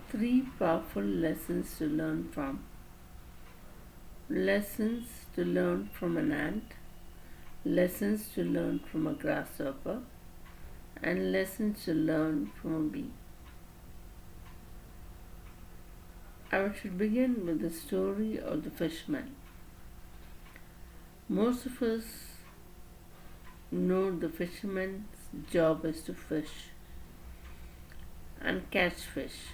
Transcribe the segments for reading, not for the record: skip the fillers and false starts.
Three powerful lessons to learn from. Lessons to learn from an ant, lessons to learn from a grasshopper, and lessons to learn from a bee. I should begin with the story of the fisherman. Most of us know the fisherman's job is to fish and catch fish.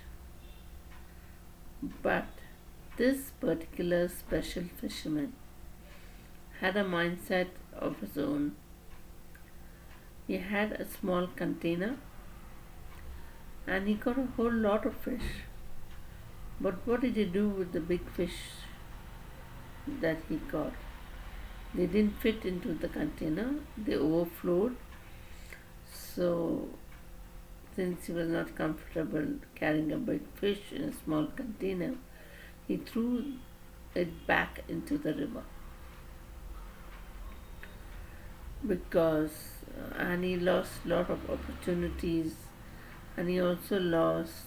But this particular special fisherman had a mindset of his own. He had a small container and he caught a whole lot of fish. But what did he do with the big fish that he caught? They didn't fit into the container, they overflowed. So, since he was not comfortable carrying a big fish in a small container, he threw it back into the river. And he lost a lot of opportunities, and he also lost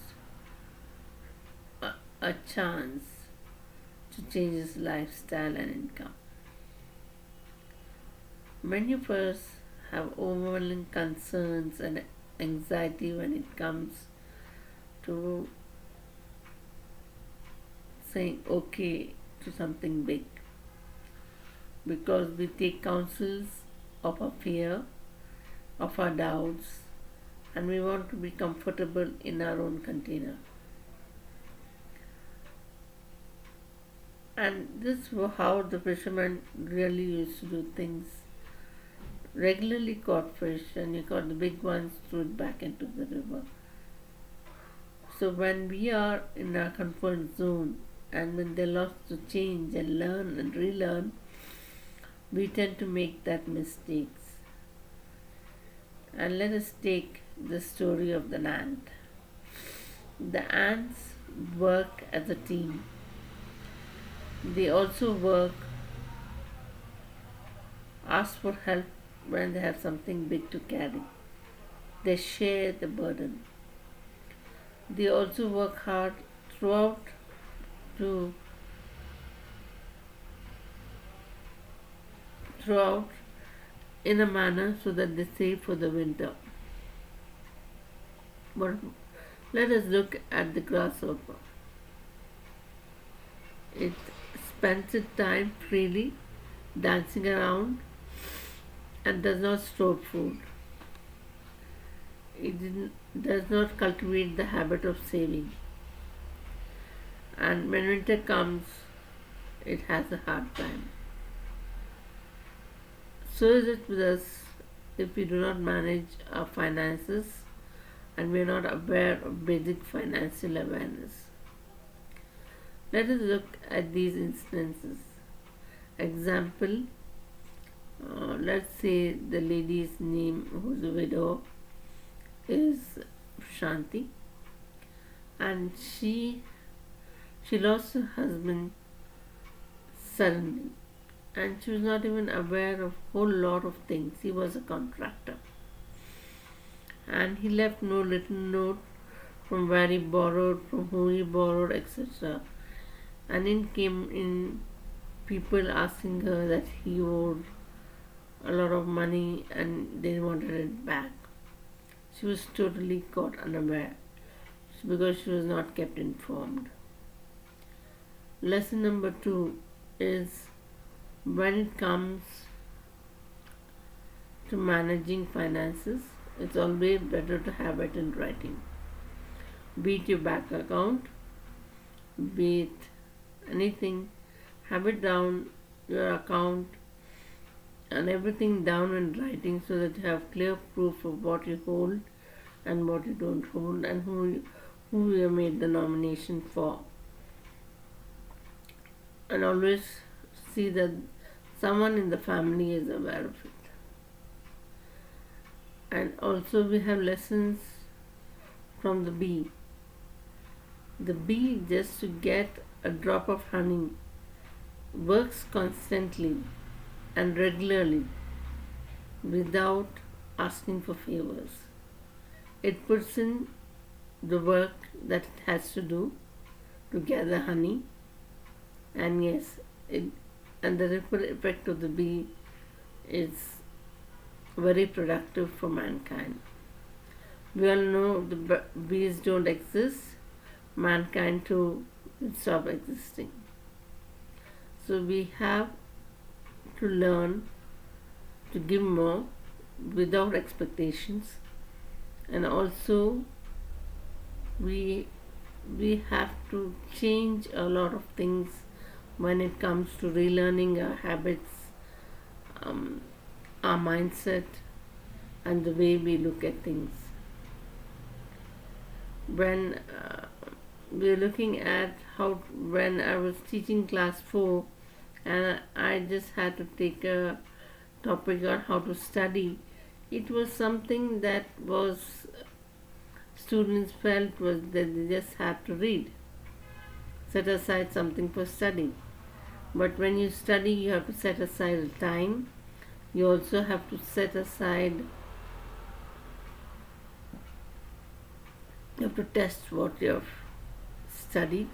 a chance to change his lifestyle and income. Many of us have overwhelming concerns and anxiety when it comes to saying okay to something big, because we take counsels of our fear, of our doubts, and we want to be comfortable in our own container. And this was how the fisherman really used to do things. Regularly caught fish, and he caught the big ones, threw it back into the river. So when we are in our comfort zone and when there are lots to change and learn and relearn, we tend to make that mistakes. And let us take the story of the ant. The ants work as a team. They also ask for help when they have something big to carry. They share the burden. They also work hard throughout in a manner so that they save for the winter. But let us look at the grasshopper. It spends its time freely dancing around and does not store food. It does not cultivate the habit of saving. And when winter comes, it has a hard time. So is it with us if we do not manage our finances and we are not aware of basic financial awareness. Let us look at these instances. Example, let's say the lady's name, who's a widow, is Shanti, and she lost her husband suddenly, and she was not even aware of a whole lot of things. He was a contractor, and he left no little note from where he borrowed, from who he borrowed, etc. And in came in people asking her that he owed a lot of money and they wanted it back. She was totally caught unaware because she was not kept informed. Lesson number 2 is, when it comes to managing finances, it's always better to have it in writing. Be it your bank account, be it anything, have it down, your account and everything down in writing, so that you have clear proof of what you hold and what you don't hold and who you made the nomination for. And always see that someone in the family is aware of it. And also we have lessons from the bee. The bee, just to get a drop of honey, works constantly and regularly without asking for favors. It puts in the work that it has to do to gather honey, and yes, and the ripple effect of the bee is very productive for mankind. We all know the bees don't exist, mankind too will stop existing. So we have to learn to give more without expectations, and also we have to change a lot of things when it comes to relearning our habits, our mindset, and the way we look at things. When we're looking at how, when I was teaching class 4 and I just had to take a topic on how to study, it was something that was students felt was that they just had to read, set aside something for study. But when you study, you have to set aside a time. You also have to set aside, you have to test what you have studied.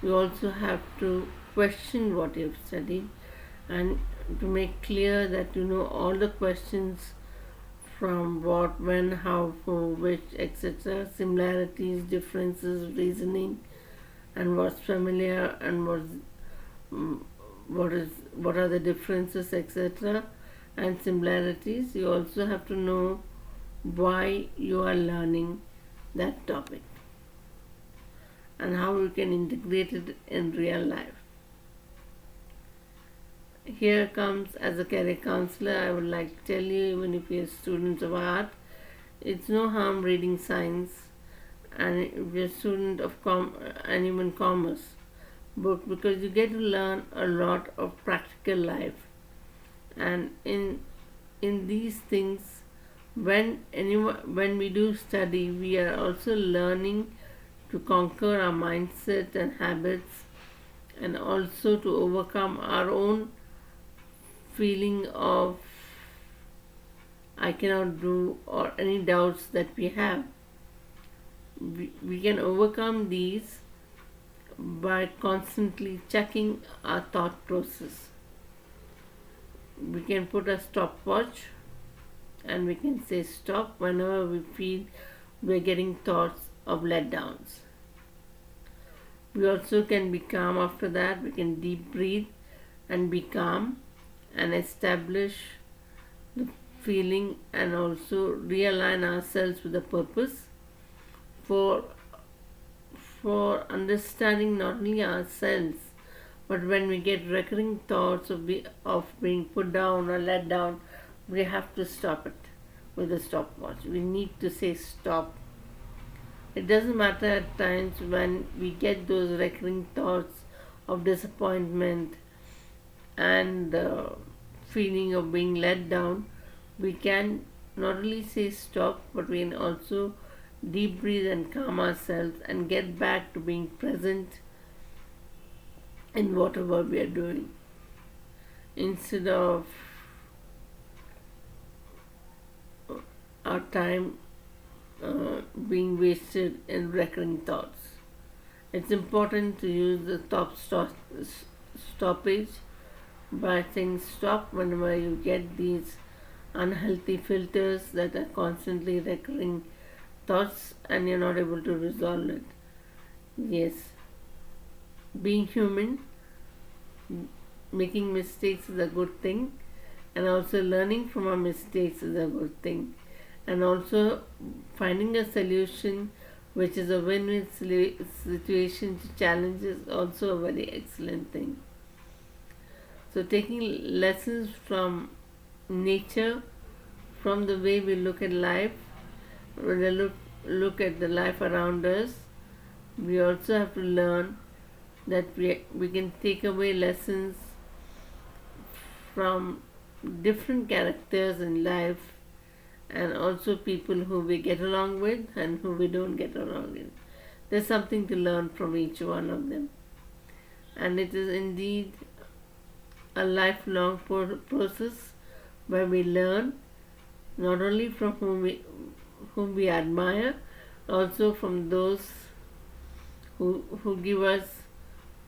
You also have to question what you have studied, and to make clear that you know all the questions from what, when, how, for, which, etc., similarities, differences, reasoning, and what's familiar and what are the differences, etc., and similarities. You also have to know why you are learning that topic and how you can integrate it in real life. Here comes, as a career counselor, I would like to tell you, even if you're students of art, it's no harm reading science, and if you're a student of and even commerce book, because you get to learn a lot of practical life. And in these things, when we do study, we are also learning to conquer our mindset and habits, and also to overcome our own feeling of I cannot do, or any doubts that we have. We can overcome these by constantly checking our thought process. We can put a stopwatch and we can say stop whenever we feel we're getting thoughts of letdowns. We also can be calm after that. We can deep breathe and be calm and establish the feeling, and also realign ourselves with the purpose for understanding not only ourselves, but when we get recurring thoughts of being put down or let down, we have to stop it with a stopwatch. We need to say stop. It doesn't matter at times when we get those recurring thoughts of disappointment and the feeling of being let down. We can not only say stop, but we can also deep breathe and calm ourselves and get back to being present in whatever we are doing, instead of our time being wasted in recurring thoughts. It's important to use the stoppage by saying stop whenever you get these unhealthy filters that are constantly recurring thoughts and you're not able to resolve it. Yes, being human, making mistakes is a good thing, and also learning from our mistakes is a good thing, and also finding a solution which is a win-win situation to challenges is also a very excellent thing. So taking lessons from nature, from the way we look at life, when we look at the life around us, we also have to learn that we can take away lessons from different characters in life, and also people who we get along with and who we don't get along with. There's something to learn from each one of them, and it is indeed a lifelong process where we learn not only from whom we admire, also from those who give us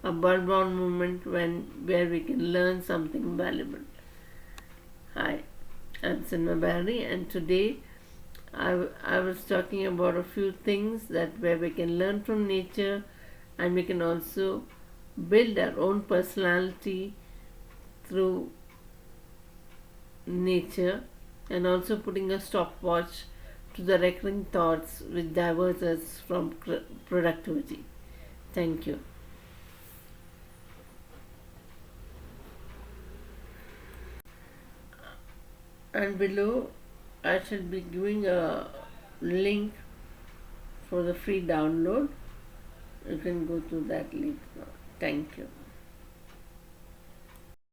a bird-bound moment where we can learn something valuable. Hi, I'm SELMA BEARY, and today I was talking about a few things that where we can learn from nature, and we can also build our own personality through nature, and also putting a stopwatch to the recurring thoughts which divert us from productivity. Thank you. And below I shall be giving a link for the free download. You can go to that link now. Thank you.